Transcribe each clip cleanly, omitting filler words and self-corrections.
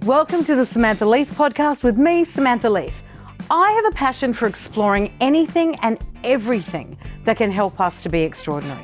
Welcome to the Samantha Leith podcast with me, Samantha Leith. I have a passion for exploring anything and everything that can help us to be extraordinary.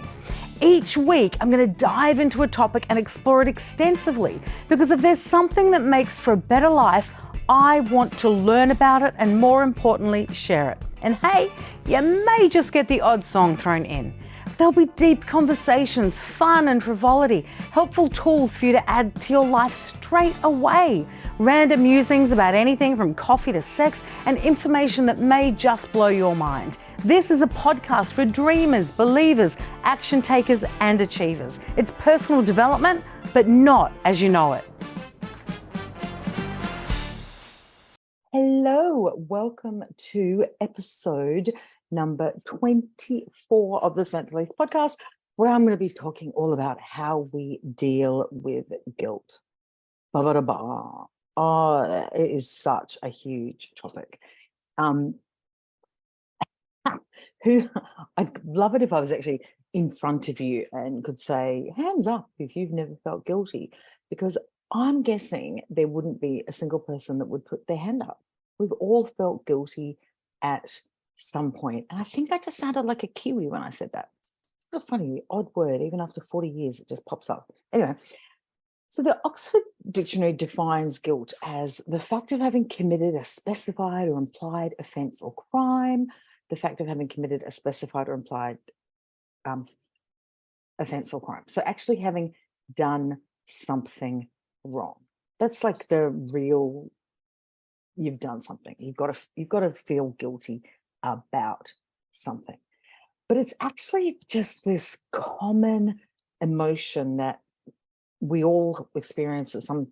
Each week, I'm going to dive into a topic and explore it extensively because if there's something that makes for a better life, I want to learn about it and, more importantly, share it. And hey, you may just get the odd song thrown in. There'll be deep conversations, fun and frivolity, helpful tools for you to add to your life straight away, random musings about anything from coffee to sex, and information that may just blow your mind. This is a podcast for dreamers, believers, action takers, and achievers. It's personal development, but not as you know it. Hello, welcome to episode number 24 of the Samantha Leith podcast, where I'm going to be talking all about how we deal with guilt. Oh, it is such a huge topic. I'd love it if I was actually in front of you and could say, hands up if you've never felt guilty, because I'm guessing there wouldn't be a single person that would put their hand up. We've all felt guilty at some point. And I think I just sounded like a Kiwi when I said that. What a funny, odd word. Even after 40 years, it just pops up. Anyway, so the Oxford Dictionary defines guilt as the fact of having committed a specified or implied offence or crime, the fact of having committed a specified or implied offence or crime. So actually having done something wrong. That's like the real, you've done something. You've got to feel guilty about something. But it's actually just this common emotion that we all experience at some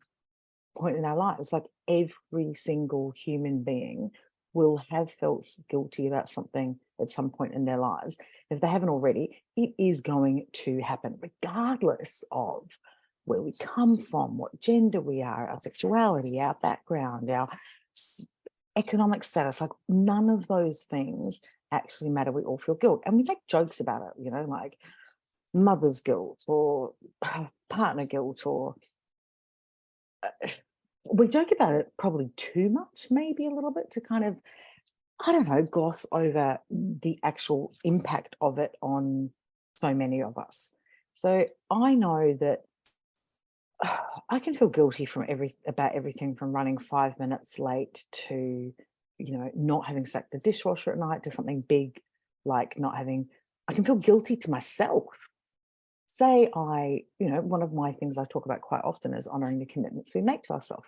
point in our lives. Like every single human being will have felt guilty about something at some point in their lives. If they haven't already, it is going to happen regardless of where we come from, what gender we are, our sexuality, our background, our economic status. Like none of those things actually matter. We all feel guilt, and we make jokes about it, you know, like mother's guilt or partner guilt, or we joke about it probably too much, maybe a little bit, to kind of, I don't know, gloss over the actual impact of it on so many of us. So I know that I can feel guilty about everything from running 5 minutes late to, not having stacked the dishwasher at night, to something big like I can feel guilty to myself. Say one of my things I talk about quite often is honoring the commitments we make to ourselves.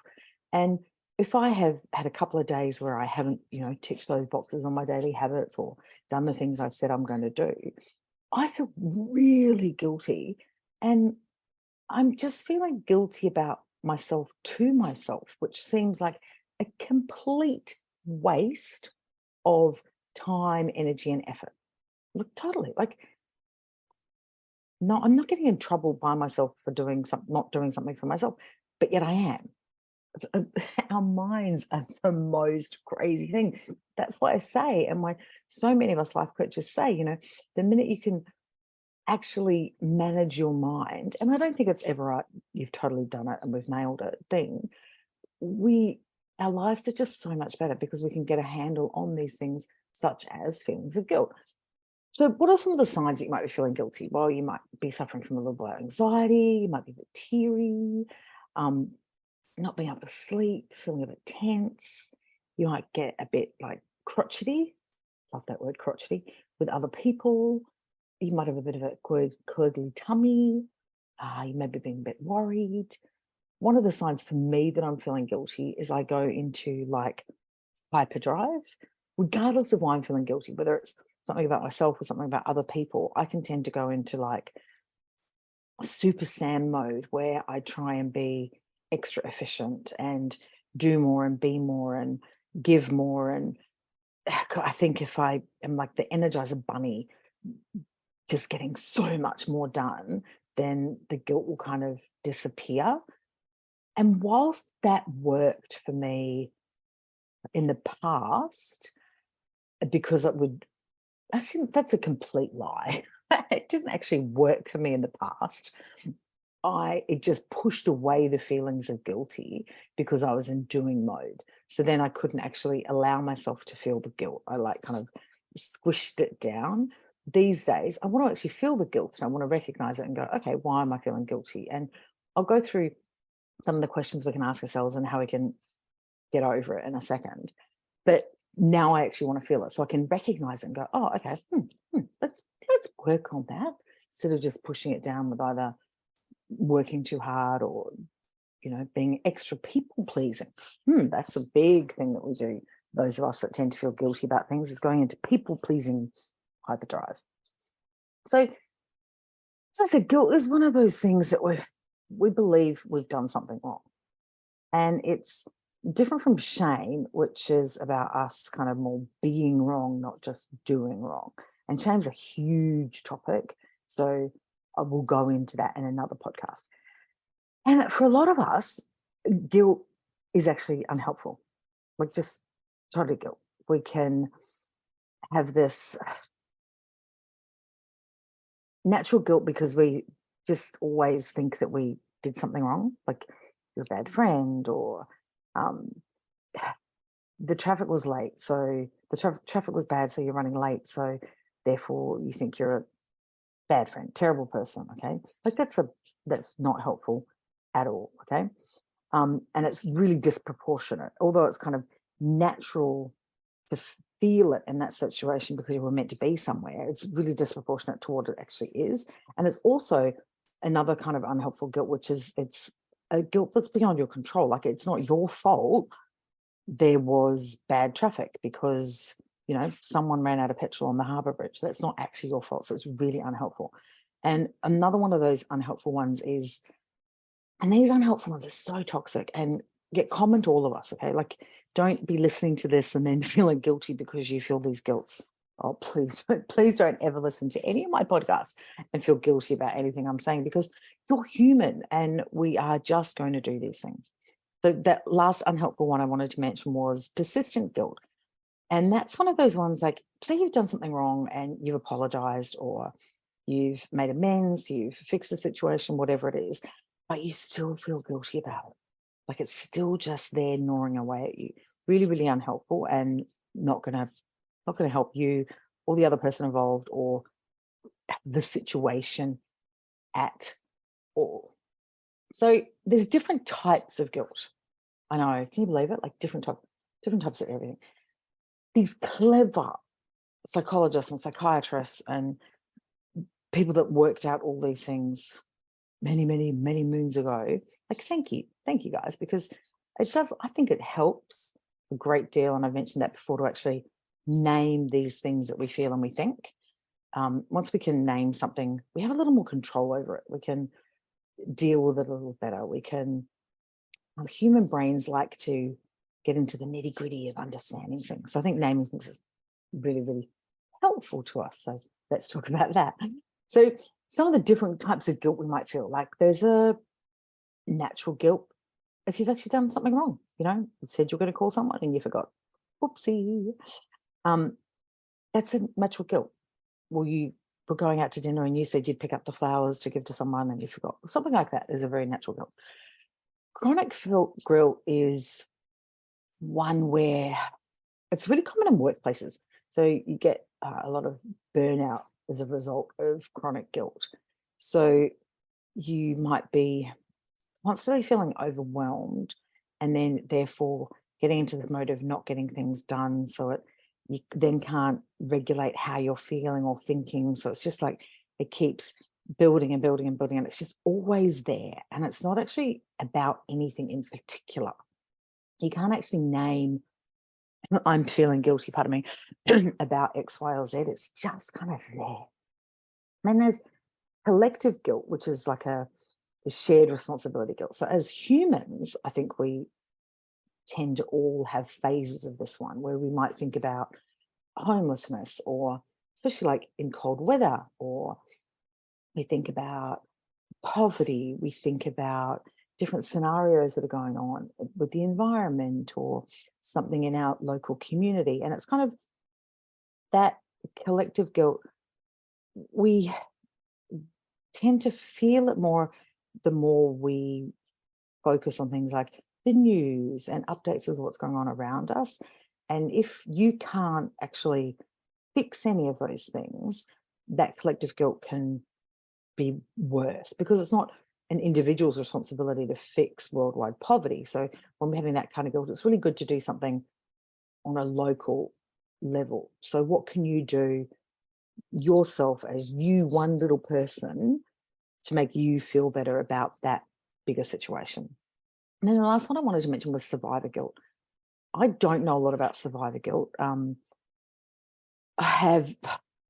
And if I have had a couple of days where I haven't, ticked those boxes on my daily habits or done the things I've said I'm going to do, I feel really guilty. And I'm just feeling guilty about myself to myself, which seems like a complete waste of time, energy, and effort. Look, totally. No, I'm not getting in trouble by myself for not doing something for myself, but yet I am. Our minds are the most crazy thing. That's why I say, and why so many of us life coaches say, the minute you can actually manage your mind, and I don't think it's ever right, you've totally done it and we've nailed it thing, our lives are just so much better because we can get a handle on these things, such as feelings of guilt. So what are some of the signs that you might be feeling guilty? Well, you might be suffering from a little bit of anxiety, you might be a bit teary, not being able to sleep, feeling a bit tense. You might get a bit like crotchety, love that word, crotchety, with other people. You might have a bit of a curdly tummy. You may be being a bit worried. One of the signs for me that I'm feeling guilty is I go into like hyperdrive, regardless of why I'm feeling guilty, whether it's something about myself or something about other people. I can tend to go into like a super Sam mode where I try and be extra efficient and do more and be more and give more. And I think if I am like the Energizer Bunny, just getting so much more done, then the guilt will kind of disappear. And whilst that worked for me in the past, because it would actually, that's a complete lie. It didn't actually work for me in the past. it just pushed away the feelings of guilty because I was in doing mode. So then I couldn't actually allow myself to feel the guilt. I like kind of squished it down. These days, I want to actually feel the guilt and I want to recognize it and go, okay, why am I feeling guilty? And I'll go through some of the questions we can ask ourselves and how we can get over it in a second. But now I actually want to feel it. So I can recognize it and go, oh, okay, let's work on that instead of just pushing it down with either working too hard or being extra people pleasing. That's a big thing that we do. Those of us that tend to feel guilty about things is going into people pleasing hyperdrive. So as I said, guilt is one of those things that we believe we've done something wrong. And it's different from shame, which is about us kind of more being wrong, not just doing wrong. And shame's a huge topic. So I will go into that in another podcast. And for a lot of us, guilt is actually unhelpful. Like just totally guilt. We can have this natural guilt because we just always think that we did something wrong, like you're a bad friend, or the traffic was late, so the traffic was bad, so you're running late, so therefore you think you're a bad friend, terrible person. Okay, like that's not helpful at all. Okay, and it's really disproportionate, although it's kind of natural to feel it in that situation because you were meant to be somewhere. It's really disproportionate to what it actually is. And it's also another kind of unhelpful guilt, which is it's a guilt that's beyond your control. Like it's not your fault there was bad traffic because someone ran out of petrol on the harbour bridge. That's not actually your fault. So it's really unhelpful. And another one of those unhelpful ones is, and these unhelpful ones are so toxic and get common to all of us. Okay, like don't be listening to this and then feeling guilty because you feel these guilts. Oh, please don't ever listen to any of my podcasts and feel guilty about anything I'm saying, because you're human and we are just going to do these things. So that last unhelpful one I wanted to mention was persistent guilt. And that's one of those ones, like say you've done something wrong and you've apologized or you've made amends, you've fixed the situation, whatever it is, but you still feel guilty about it. Like it's still just there gnawing away at you. Really, really unhelpful and not gonna help you or the other person involved or the situation at all. So there's different types of guilt. I know, can you believe it? Like different types of everything. These clever psychologists and psychiatrists and people that worked out all these things many, many, many moons ago. Like, thank you guys, because I think it helps a great deal. And I've mentioned that before, to actually name these things that we feel and we think. Once we can name something, we have a little more control over it. We can deal with it a little better. Human brains like to get into the nitty gritty of understanding things. So I think naming things is really, really helpful to us. So let's talk about that. So some of the different types of guilt we might feel, like there's a natural guilt if you've actually done something wrong. You said you're going to call someone and you forgot. Whoopsie. That's a natural guilt. Well, you were going out to dinner and you said you'd pick up the flowers to give to someone and you forgot. Something like that is a very natural guilt. Chronic guilt is one where it's really common in workplaces. So you get a lot of burnout as a result of chronic guilt. So you might be constantly feeling overwhelmed and then therefore getting into the mode of not getting things done. So you then can't regulate how you're feeling or thinking. So it's just like it keeps building and building and building, and it's just always there. And it's not actually about anything in particular. You can't actually name, I'm feeling guilty, pardon me, about X, Y, or Z. It's just kind of there. And then there's collective guilt, which is like a shared responsibility guilt. So as humans, I think we tend to all have phases of this one where we might think about homelessness, or especially like in cold weather, or we think about poverty, we think about different scenarios that are going on with the environment or something in our local community. And it's kind of that collective guilt. We tend to feel it more the more we focus on things like the news and updates of what's going on around us. And if you can't actually fix any of those things, that collective guilt can be worse, because it's not an individual's responsibility to fix worldwide poverty. So when we're having that kind of guilt, it's really good to do something on a local level. So what can you do yourself as you, one little person, to make you feel better about that bigger situation? And then the last one I wanted to mention was survivor guilt. I don't know a lot about survivor guilt. I have,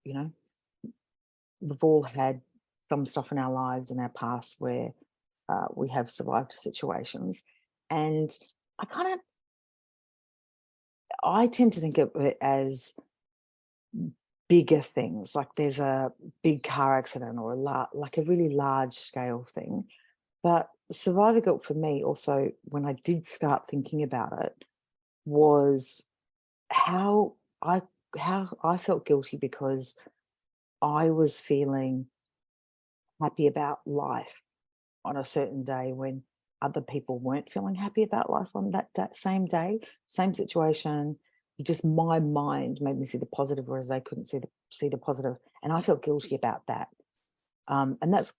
you know, we've all had some stuff in our lives in our past where we have survived situations. And I tend to think of it as bigger things, like there's a big car accident or like a really large scale thing. But survivor guilt for me also, when I did start thinking about it, was how I how I felt guilty because I was feeling happy about life on a certain day when other people weren't feeling happy about life on that same day, same situation. Just my mind made me see the positive, whereas they couldn't see the positive, and I felt guilty about that. And that's,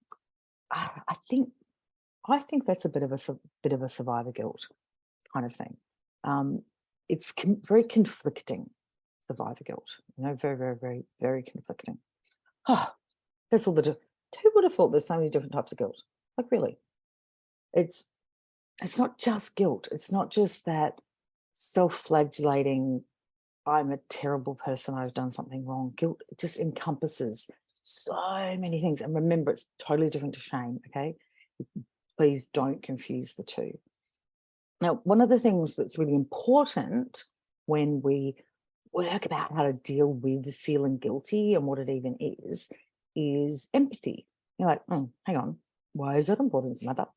I think that's a bit of a survivor guilt kind of thing. Um, it's very conflicting, survivor guilt. Very, very, very, very conflicting. Oh, that's all who would have thought there's so many different types of guilt? Like, really, it's it's not just guilt. It's not just that self-flagellating, I'm a terrible person, I've done something wrong. Guilt just encompasses so many things. And remember, it's totally different to shame, okay? Please don't confuse the two. Now, one of the things that's really important when we work about how to deal with feeling guilty and what it even is empathy. You're like, hang on, why is that important, Samantha?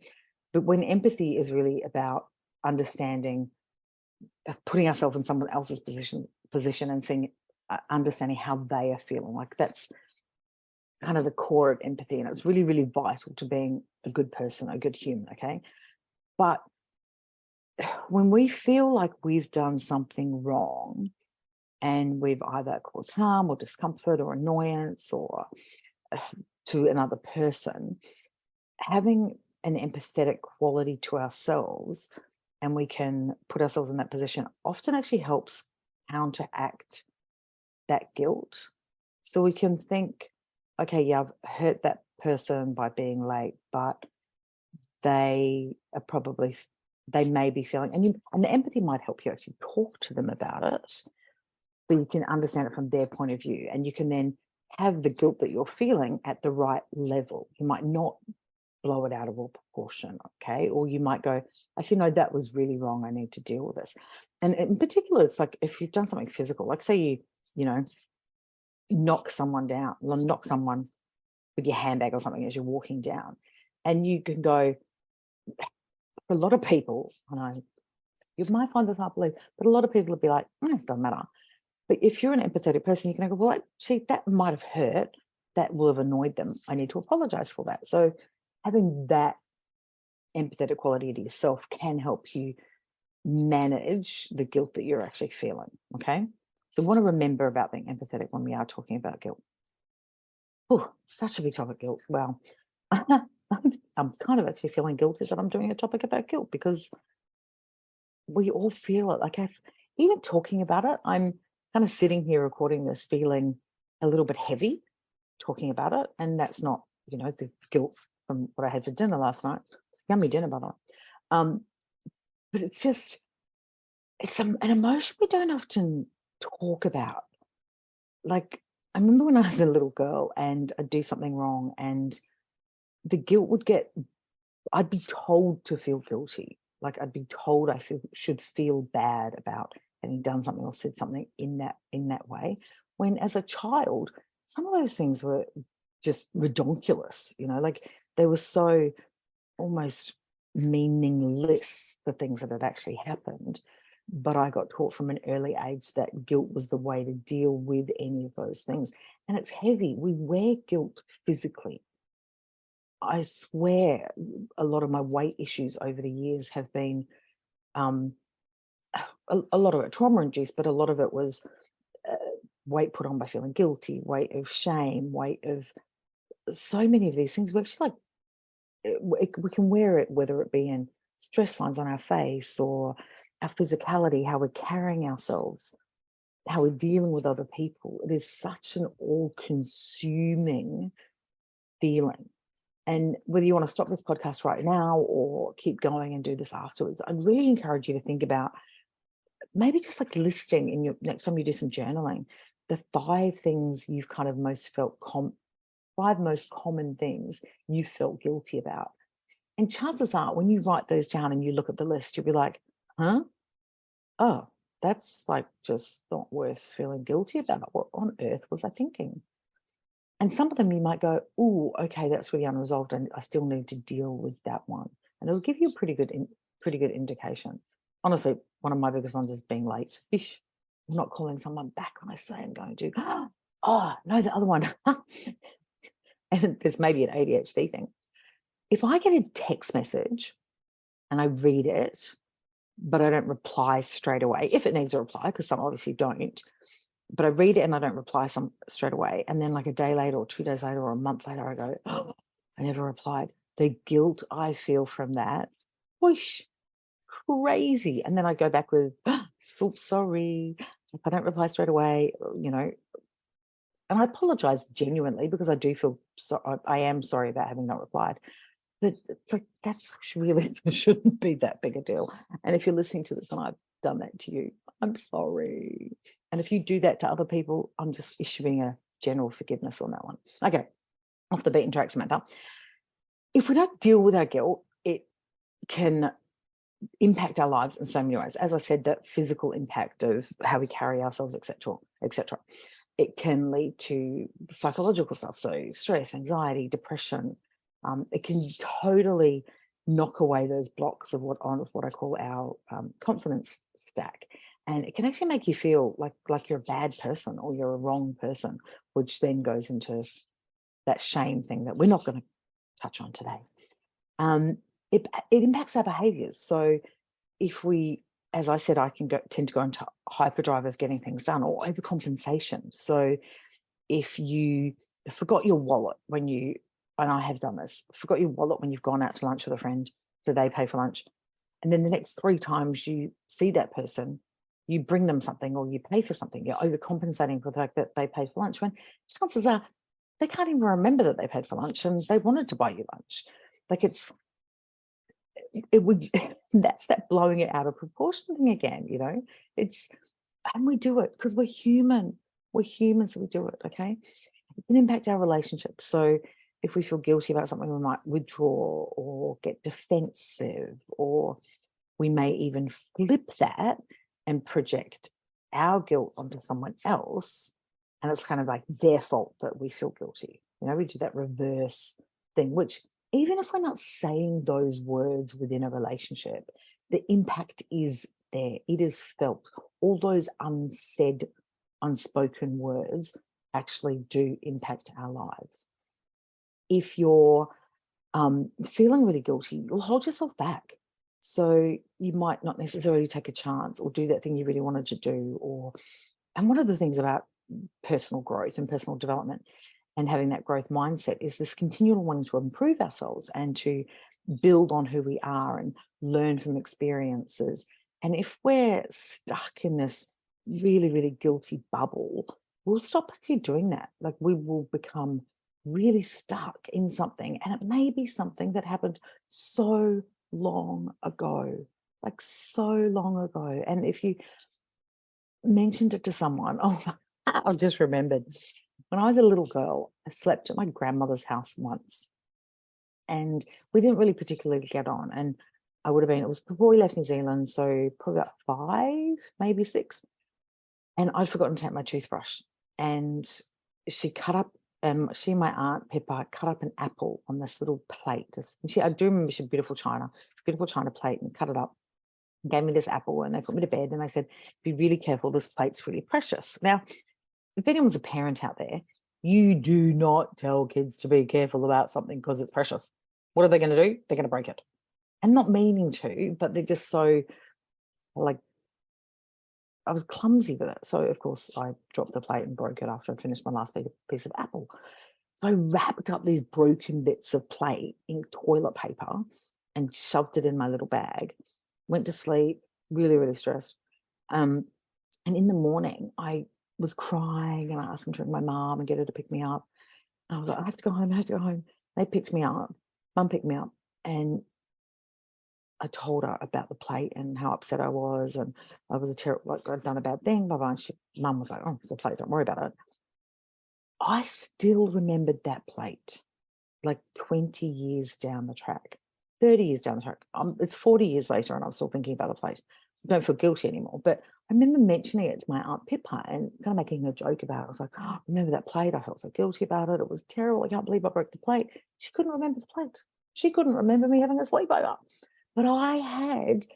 But when empathy is really about understanding, putting ourselves in someone else's position and seeing, understanding how they are feeling, like that's kind of the core of empathy, and it's really, really vital to being a good person, a good human, okay? But when we feel like we've done something wrong and we've either caused harm or discomfort or annoyance or to another person, having an empathetic quality to ourselves, and we can put ourselves in that position, often actually helps counteract that guilt. So we can think, okay, yeah, I've hurt that person by being late, but they may be feeling, and the empathy might help you actually talk to them about it, but you can understand it from their point of view, and you can then have the guilt that you're feeling at the right level. You might not blow it out of all proportion, okay? Or you might go, actually, no, that was really wrong. I need to deal with this. And in particular, it's like if you've done something physical, like say you knock someone down, knock someone with your handbag or something as you're walking down, and you can go, for a lot of people, and you might find this hard to believe, but a lot of people would be like, it doesn't matter. But if you're an empathetic person, you can go, well, actually, that might have hurt. That will have annoyed them. I need to apologize for that. So having that empathetic quality to yourself can help you manage the guilt that you're actually feeling, okay? So we want to remember about being empathetic when we are talking about guilt. Oh, such a big topic, guilt. Wow. I'm kind of actually feeling guilty that I'm doing a topic about guilt, because we all feel it. Like even talking about it, I'm kind of sitting here recording this feeling a little bit heavy talking about it. And that's not, the guilt from what I had for dinner last night. It's yummy dinner, by the way. But it's an emotion we don't often talk about. Like, I remember when I was a little girl and I'd do something wrong, and the guilt I'd be told to feel guilty. Like I'd be told should feel bad about having done something or said something in that way. When as a child, some of those things were just ridiculous, like they were so almost meaningless, the things that had actually happened. But I got taught from an early age that guilt was the way to deal with any of those things. And it's heavy. We wear guilt physically. I swear a lot of my weight issues over the years have been um, a lot of it trauma induced, but a lot of it was uh, weight put on by feeling guilty, weight of shame, weight of so many of these things. We actually like we can wear it, whether it be in stress lines on our face or our physicality, how we're carrying ourselves, how we're dealing with other people. It is such an all-consuming feeling. And whether you want to stop this podcast right now or keep going and do this afterwards, I'd really encourage you to think about maybe just like listing in your next time you do some journaling, the 5 things you've kind of most felt 5 most common things you felt guilty about. And chances are when you write those down and you look at the list, you'll be like, huh? Oh, that's like just not worth feeling guilty about. What on earth was I thinking? And some of them you might go, oh, okay, that's really unresolved, and I still need to deal with that one. And it'll give you a pretty good indication. Honestly, one of my biggest ones is being late. Ish, I'm not calling someone back when I say I'm going to. Oh, no, the other one. And there's maybe an ADHD thing. If I get a text message and I read it, but I don't reply straight away, if it needs a reply, because some obviously don't, but I read it and I don't reply straight away. And then like a day later or 2 days later or a month later, I go, oh, I never replied. The guilt I feel from that, whoosh, crazy. And then I go back with, oops, sorry, if I don't reply straight away, and I apologize genuinely because I do feel I am sorry about having not replied. But it's like, that's really shouldn't be that big a deal. And if you're listening to this and I've done that to you, I'm sorry. And if you do that to other people, I'm just issuing a general forgiveness on that one. Okay, off the beaten track, Samantha. If we don't deal with our guilt, it can impact our lives in so many ways. As I said, that physical impact of how we carry ourselves, etc., etc. It can lead to psychological stuff, so stress, anxiety, depression. It can totally knock away those blocks of what I call our confidence stack, and it can actually make you feel like you're a bad person or you're a wrong person, which then goes into that shame thing that we're not going to touch on today. It impacts our behaviors. So if we, as I said, I can tend to go into hyperdrive of getting things done or overcompensation. So if you forgot your wallet when you, and I have done this, forgot your wallet when you've gone out to lunch with a friend, so they pay for lunch, and then the next 3 times you see that person, you bring them something or you pay for something, you're overcompensating for the fact that they paid for lunch, when chances are they can't even remember that they paid for lunch and they wanted to buy you lunch. Like it would, that's that blowing it out of proportion thing again, and we do it because we're human. We're human, so we do it, okay? It can impact our relationships. So if we feel guilty about something, we might withdraw or get defensive, or we may even flip that and project our guilt onto someone else. And it's kind of like their fault that we feel guilty. We do that reverse thing, which even if we're not saying those words within a relationship, the impact is there. It is felt. All those unsaid, unspoken words actually do impact our lives. If you're feeling really guilty, you'll hold yourself back. So you might not necessarily take a chance or do that thing you really wanted to do. And one of the things about personal growth and personal development and having that growth mindset is this continual wanting to improve ourselves and to build on who we are and learn from experiences. And if we're stuck in this really, really guilty bubble, we'll stop actually doing that. Like we will become really stuck in something. And it may be something that happened so long ago, like so long ago. And if you mentioned it to someone, oh, I've just remembered. When I was a little girl, I slept at my grandmother's house once, and we didn't really particularly get on. And it was before we left New Zealand, so probably about 5, maybe 6. And I'd forgotten to take my toothbrush. And she and my aunt Pippa cut up an apple on this little plate. I do remember she had beautiful china plate, and cut it up. Gave me this apple, and they put me to bed, and they said, be really careful, this plate's really precious. Now, if anyone's a parent out there, You do not tell kids to be careful about something because it's precious. What are they going to do? They're going to break it. And not meaning to, but they're just so, like, I was clumsy with it. So, of course, I dropped the plate and broke it after I finished my last piece of apple. So I wrapped up these broken bits of plate in toilet paper and shoved it in my little bag, went to sleep, really, really stressed. And in the morning, I was crying and I asked them to ring my mom and get her to pick me up. And I was like, I have to go home, I have to go home. They picked me up, mum picked me up, and I told her about the plate and how upset I was, and I was a terrible, like I'd done a bad thing, blah, blah. And mum was like, oh, it's a plate, don't worry about it. I still remembered that plate like 20 years down the track, 30 years down the track. It's 40 years later and I'm still thinking about the plate. I don't feel guilty anymore. But I remember mentioning it to my Aunt Pippa and kind of making a joke about it. I was like, oh, remember that plate? I felt so guilty about it. It was terrible. I can't believe I broke the plate. She couldn't remember the plate. She couldn't remember me having a sleepover. But I had,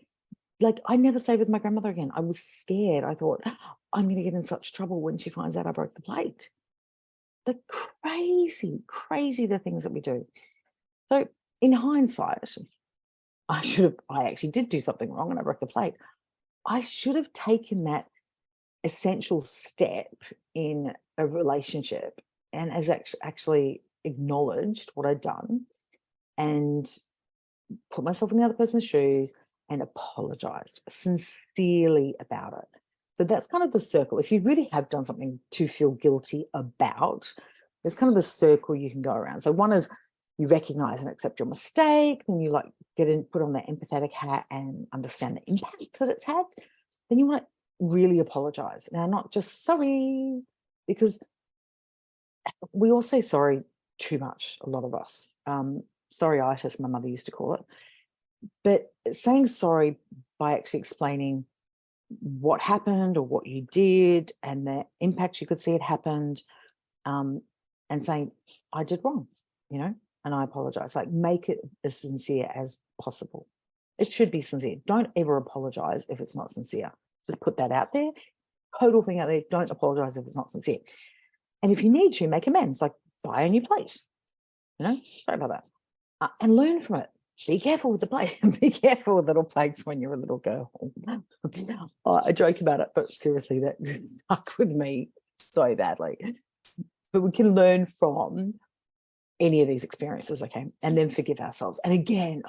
like, I never stayed with my grandmother again. I was scared. I thought, I'm going to get in such trouble when she finds out I broke the plate. The crazy the things that we do. So in hindsight, I actually did do something wrong and I broke the plate. I should have taken that essential step in a relationship and as actually acknowledged what I'd done and put myself in the other person's shoes and apologized sincerely about it. So that's kind of the circle. If you really have done something to feel guilty about, there's kind of the circle you can go around. So one is you recognize and accept your mistake, then you like put on that empathetic hat and understand the impact that it's had. Then you want to really apologize. Now, not just sorry, because we all say sorry too much, a lot of us. Sorry-itis, my mother used to call it. But saying sorry by actually explaining what happened or what you did and the impact you could see it happened, and saying, I did wrong, and I apologize. Like, make it as sincere as possible. It should be sincere. Don't ever apologize if it's not sincere. Just put that out there. Total thing out there. Don't apologize if it's not sincere. And if you need to, make amends, like buy a new plate. Sorry about that. And learn from it. Be careful with the plate. Be careful with little plates when you're a little girl. I joke about it, but seriously, that stuck with me so badly. But we can learn from any of these experiences, okay? And then forgive ourselves. And again,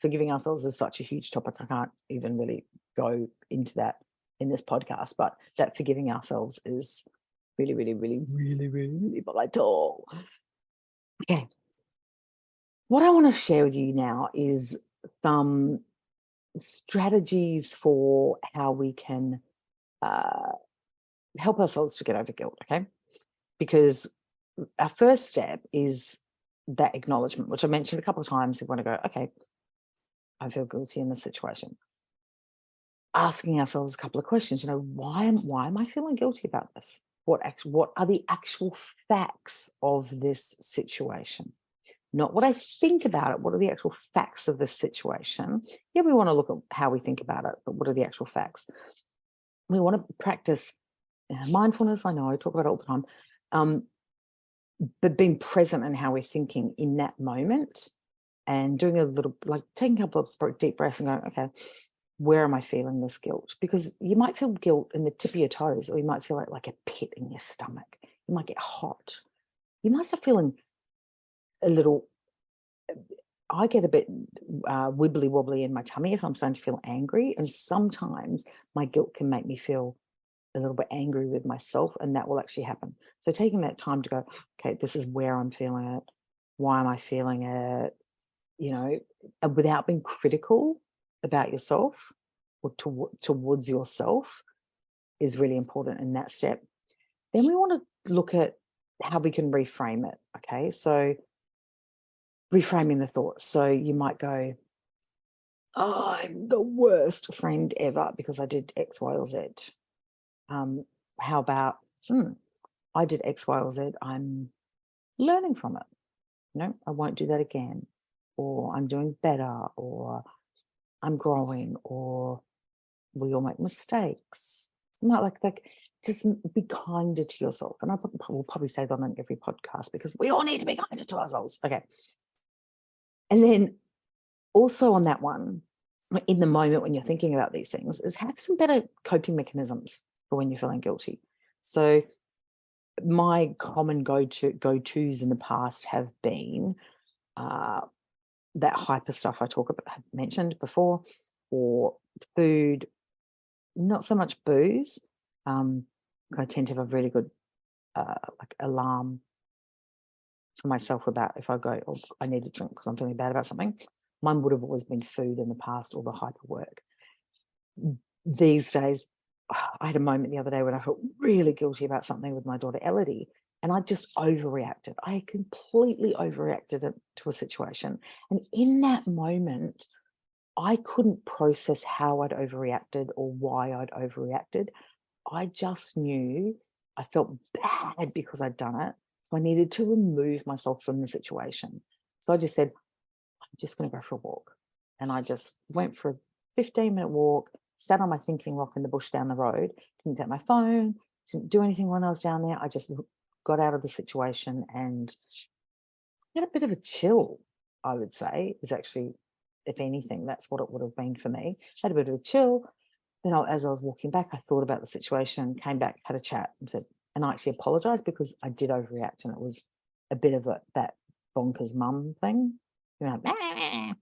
forgiving ourselves is such a huge topic. I can't even really go into that in this podcast, but that forgiving ourselves is really, really, really, really, really, really vital. Okay. What I want to share with you now is some strategies for how we can help ourselves to get over guilt, okay? Because our first step is that acknowledgement, which I mentioned a couple of times. We want to go, okay, I feel guilty in this situation. Asking ourselves a couple of questions, why am I feeling guilty about this? What are the actual facts of this situation? Not what I think about it. What are the actual facts of this situation? Yeah, we want to look at how we think about it, but what are the actual facts? We want to practice mindfulness. I know I talk about it all the time, but being present in how we're thinking in that moment and doing a little, like taking a couple of deep breaths and going, okay, where am I feeling this guilt? Because you might feel guilt in the tip of your toes, or you might feel like a pit in your stomach. You might get hot. You might start feeling a little, I get a bit wibbly wobbly in my tummy if I'm starting to feel angry. And sometimes my guilt can make me feel a little bit angry with myself, and that will actually happen. So taking that time to go, okay, this is where I'm feeling it. Why am I feeling it? Without being critical about yourself or towards yourself is really important in that step. Then we want to look at how we can reframe it. Okay, so reframing the thoughts. So you might go, oh, I'm the worst friend ever because I did X, Y, or Z. How about, I did X, Y, or Z. I'm learning from it. I won't do that again. Or I'm doing better, or I'm growing, or we all make mistakes. like just be kinder to yourself. And I will probably say that on every podcast because we all need to be kinder to ourselves. Okay. And then also on that one, in the moment when you're thinking about these things, is have some better coping mechanisms for when you're feeling guilty. So my common go-tos in the past have been that hyper stuff I have mentioned before, or food, not so much booze. I tend to have a really good like alarm for myself about if I go, oh, I need a drink because I'm feeling bad about something. Mine would have always been food in the past or the hyper work. These days, I had a moment the other day when I felt really guilty about something with my daughter Elodie, and I just overreacted. I completely overreacted to a situation. And in that moment, I couldn't process how I'd overreacted or why I'd overreacted. I just knew I felt bad because I'd done it. So I needed to remove myself from the situation. So I just said, I'm just going to go for a walk. And I just went for a 15-minute walk, sat on my thinking rock in the bush down the road, didn't take my phone, didn't do anything when I was down there. I just got out of the situation and had a bit of a chill, I would say, is actually, if anything, that's what it would have been for me. Had a bit of a chill. Then as I was walking back, I thought about the situation, came back, had a chat and said, and I actually apologized because I did overreact and it was a bit of that bonkers mum thing. You know,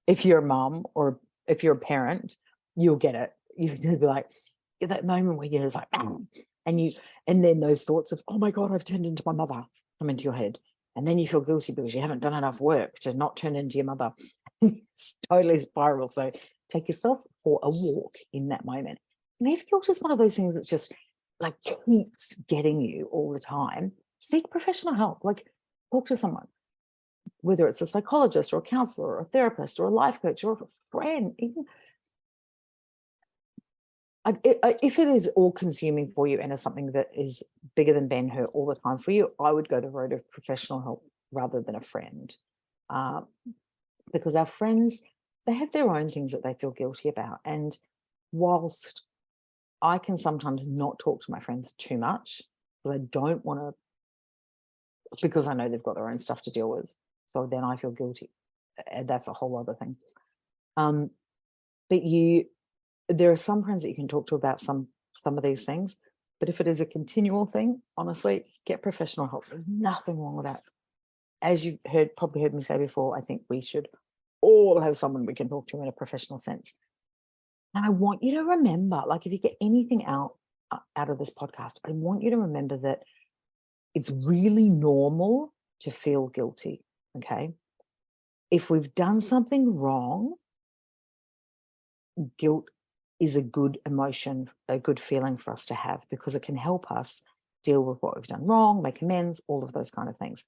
if you're a mum or if you're a parent, you'll get it. You'll be like, that moment where you're just like, and then those thoughts of, oh my God, I've turned into my mother come into your head. And then you feel guilty because you haven't done enough work to not turn into your mother. It's totally spiral. So take yourself for a walk in that moment. And if guilt is one of those things that's just like keeps getting you all the time, seek professional help. Like talk to someone, whether it's a psychologist or a counselor or a therapist or a life coach or a friend. Even if it is all consuming for you and is something that is bigger than Ben-Hur all the time for you, I would go the road of professional help rather than a friend. Because our friends, they have their own things that they feel guilty about. And whilst I can sometimes not talk to my friends too much because I don't want to, because I know they've got their own stuff to deal with. So then I feel guilty. And that's a whole other thing. But there are some friends that you can talk to about some of these things. But if it is a continual thing, honestly, get professional help. There's nothing wrong with that. As you probably heard me say before, I think we should all have someone we can talk to in a professional sense. And I want you to remember, like if you get anything out of this podcast, I want you to remember that it's really normal to feel guilty, okay? If we've done something wrong, guilt is a good emotion, a good feeling for us to have because it can help us deal with what we've done wrong, make amends, all of those kind of things.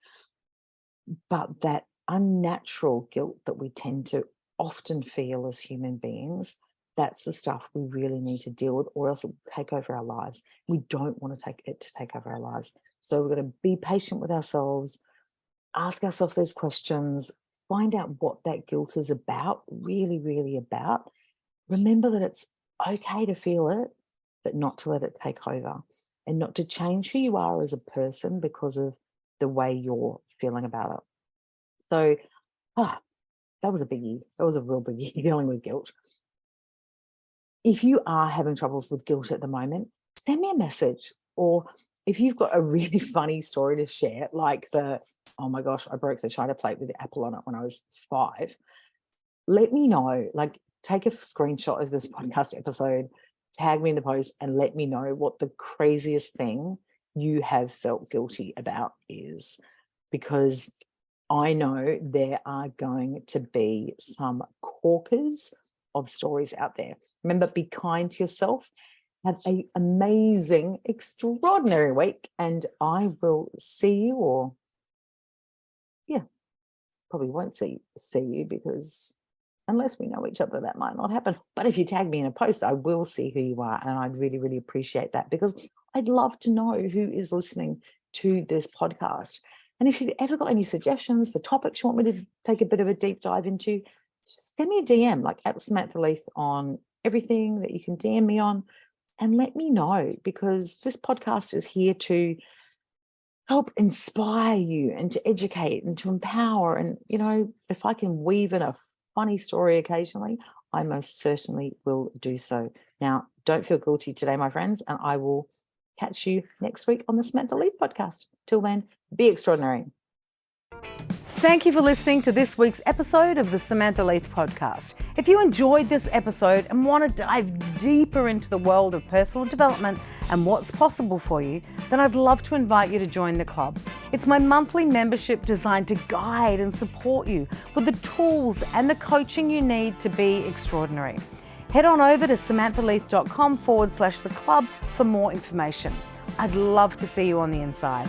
But that unnatural guilt that we tend to often feel as human beings, that's the stuff we really need to deal with, or else it will take over our lives. We don't want to take over our lives. So we're going to be patient with ourselves, ask ourselves those questions, find out what that guilt is about, really, really about. Remember that it's okay to feel it, but not to let it take over and not to change who you are as a person because of the way you're feeling about it. So, that was a biggie. That was a real biggie, dealing with guilt. If you are having troubles with guilt at the moment, send me a message. Or if you've got a really funny story to share, like oh my gosh, I broke the china plate with the apple on it when I was 5, let me know. Like, take a screenshot of this podcast episode, tag me in the post, and let me know what the craziest thing you have felt guilty about is. Because I know there are going to be some corkers of stories out there. Remember, be kind to yourself. Have an amazing, extraordinary week, and I will see you, or probably won't see you because unless we know each other, that might not happen. But if you tag me in a post, I will see who you are, and I'd really, really appreciate that because I'd love to know who is listening to this podcast. And if you've ever got any suggestions for topics you want me to take a bit of a deep dive into, send me a DM, like at Samantha Leith on everything that you can DM me on, and let me know, because this podcast is here to help inspire you and to educate and to empower. And, if I can weave in a funny story occasionally, I most certainly will do so. Now, don't feel guilty today, my friends, and I will catch you next week on the Samantha Leith podcast. Till then, be extraordinary. Thank you for listening to this week's episode of the Samantha Leith podcast. If you enjoyed this episode and want to dive deeper into the world of personal development and what's possible for you, then I'd love to invite you to join the club. It's my monthly membership designed to guide and support you with the tools and the coaching you need to be extraordinary. Head on over to samanthaleith.com/the club for more information. I'd love to see you on the inside.